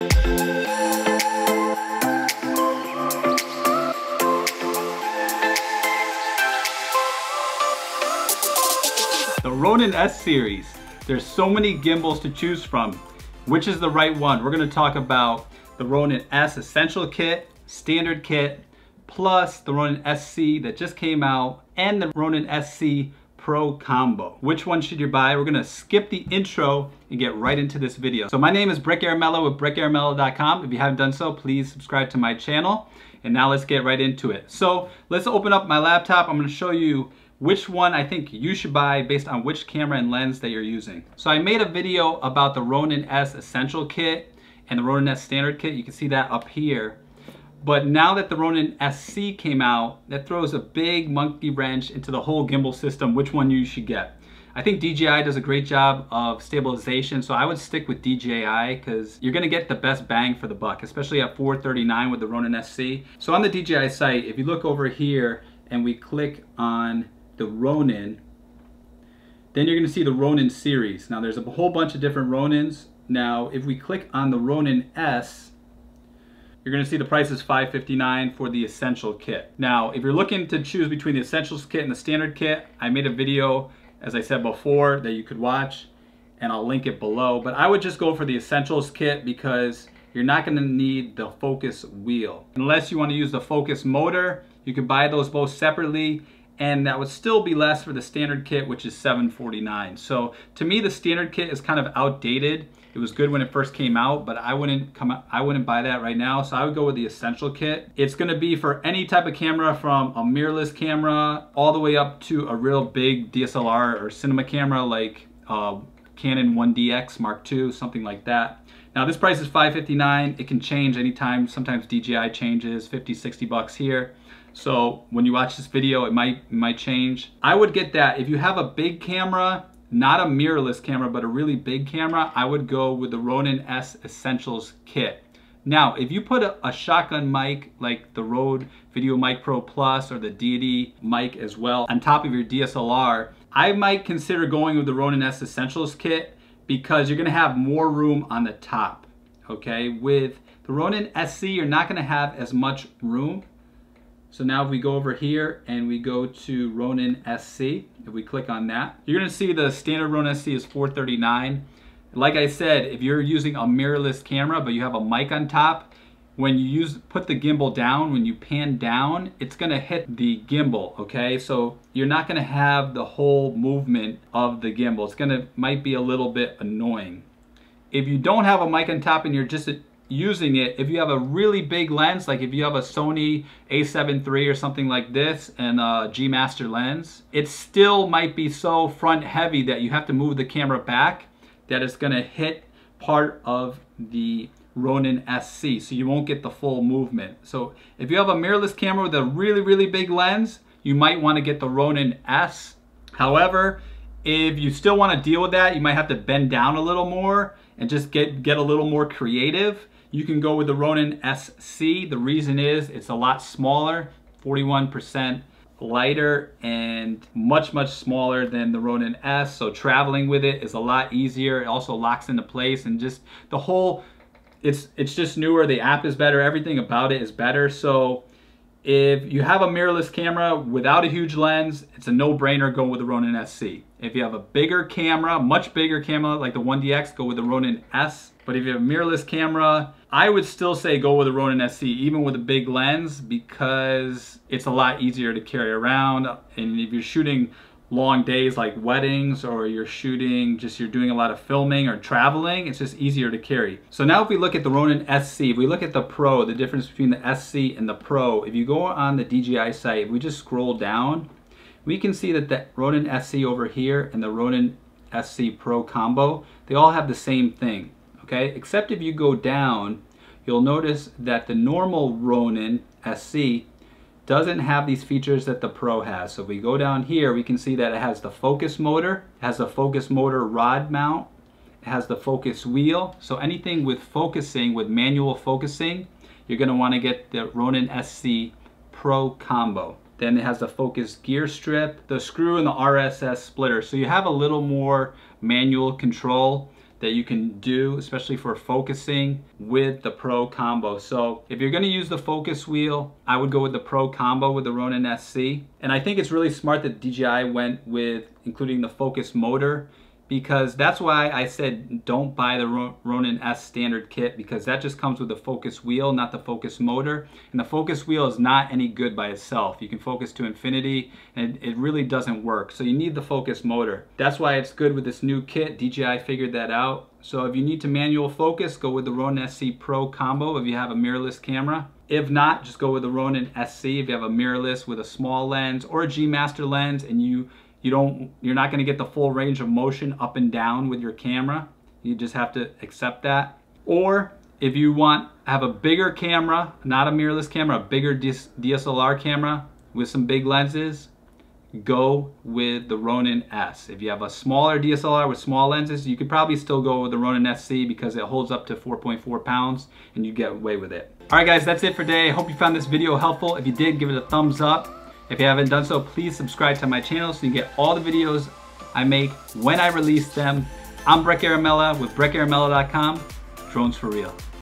The Ronin-S series. There's so many gimbals to choose from. Which is the right one? We're gonna talk about the Ronin-S Essential Kit, Standard Kit, plus the Ronin-SC that just came out, and the Ronin-SC Pro Combo. Which one should you buy? We're gonna skip the intro and get right into this video. So my name is Brick Aramello with brickaramello.com. If you haven't done so, please subscribe to my channel. And now let's get right into it. So let's open up my laptop. I'm gonna show you which one I think you should buy based on which camera and lens that you're using. So I made a video about the Ronin-S Essential Kit and the Ronin-S Standard Kit. You can see that up here. But now that the Ronin-SC came out, that throws a big monkey wrench into the whole gimbal system, which one you should get. I think DJI does a great job of stabilization, so I would stick with DJI because you're gonna get the best bang for the buck, especially at $439 with the Ronin-SC. So on the DJI site, if you look over here and we click on the Ronin, then you're going to see the Ronin series. Now there's a whole bunch of different Ronins. Now if we click on the Ronin-S, you're going to see the price is $559 for the Essential Kit. Now if you're looking to choose between the Essentials Kit and the Standard Kit, I made a video, as I said before, that you could watch, and I'll link it below. But I would just go for the Essentials Kit because you're not going to need the focus wheel. Unless you want to use the focus motor, you can buy those both separately, and that would still be less for the Standard Kit, which is $749. So to me, the Standard Kit is kind of outdated. It was good when it first came out, but I wouldn't buy that right now. So I would go with the Essential Kit. It's gonna be for any type of camera, from a mirrorless camera all the way up to a real big DSLR or cinema camera like Canon 1DX Mark II, something like that. Now this price is $559. It can change anytime. Sometimes DJI changes, 50, 60 bucks here. So when you watch this video, it might change. I would get that. If you have a big camera, not a mirrorless camera, but a really big camera, I would go with the Ronin-S Essentials Kit. Now, if you put a shotgun mic like the Rode VideoMic Pro Plus or the Deity mic as well on top of your DSLR, I might consider going with the Ronin-S Essentials Kit because you're gonna have more room on the top, okay? With the Ronin-SC, you're not gonna have as much room. So now if we go over here and we go to Ronin-SC, if we click on that, you're gonna see the standard Ronin-SC is $439. Like I said, if you're using a mirrorless camera, but you have a mic on top, when you put the gimbal down, when you pan down, it's gonna hit the gimbal, okay? So you're not gonna have the whole movement of the gimbal. It's might be a little bit annoying. If you don't have a mic on top and you're just using it, if you have a really big lens, like if you have a Sony a7 III or something like this and a G Master lens, it still might be so front heavy that you have to move the camera back that it's gonna hit part of the Ronin-SC, so you won't get the full movement. So if you have a mirrorless camera with a really, really big lens, you might wanna get the Ronin-S. However, if you still wanna deal with that, you might have to bend down a little more and just get a little more creative. You can go with the Ronin-SC. The reason is it's a lot smaller, 41% lighter, and much, much smaller than the Ronin-S. So traveling with it is a lot easier. It also locks into place, and just the whole, it's just newer. The app is better. Everything about it is better. So if you have a mirrorless camera without a huge lens, it's a no-brainer, go with the Ronin-SC. If you have a bigger camera, much bigger camera like the 1DX, go with the Ronin-S. But if you have a mirrorless camera, I would still say go with the Ronin-SC, even with a big lens, because it's a lot easier to carry around. And if you're shooting long days like weddings, or you're doing a lot of filming or traveling, it's just easier to carry. So now if we look at the Ronin-SC, if we look at the Pro, the difference between the SC and the Pro, if you go on the DJI site, if we just scroll down, we can see that the Ronin-SC over here and the Ronin-SC Pro Combo, they all have the same thing, okay? Except if you go down, you'll notice that the normal Ronin-SC doesn't have these features that the Pro has. So if we go down here, we can see that it has the focus motor, it has the focus motor rod mount, it has the focus wheel. So anything with focusing, with manual focusing, you're gonna wanna get the Ronin-SC Pro Combo. Then it has the focus gear strip, the screw, and the RSS splitter. So you have a little more manual control that you can do, especially for focusing with the Pro combo. So if you're gonna use the focus wheel, I would go with the Pro combo with the Ronin-SC. And I think it's really smart that DJI went with including the focus motor, because that's why I said don't buy the Ronin-S standard kit, because that just comes with the focus wheel, not the focus motor. And the focus wheel is not any good by itself. You can focus to infinity and it really doesn't work. So you need the focus motor. That's why it's good with this new kit. DJI figured that out. So if you need to manual focus, go with the Ronin-SC Pro combo if you have a mirrorless camera. If not, just go with the Ronin-SC if you have a mirrorless with a small lens or a G Master lens and you're not going to get the full range of motion up and down with your camera. You just have to accept that. Or if you have a bigger camera, not a mirrorless camera, a bigger DSLR camera with some big lenses, go with the Ronin-S. If you have a smaller DSLR with small lenses, you could probably still go with the Ronin-SC because it holds up to 4.4 pounds and you get away with it. All right guys, that's it for today. I hope you found this video helpful. If you did, give it a thumbs up. If you haven't done so, please subscribe to my channel so you get all the videos I make when I release them. I'm Breck Aramella with BreckAramella.com. Drones for real.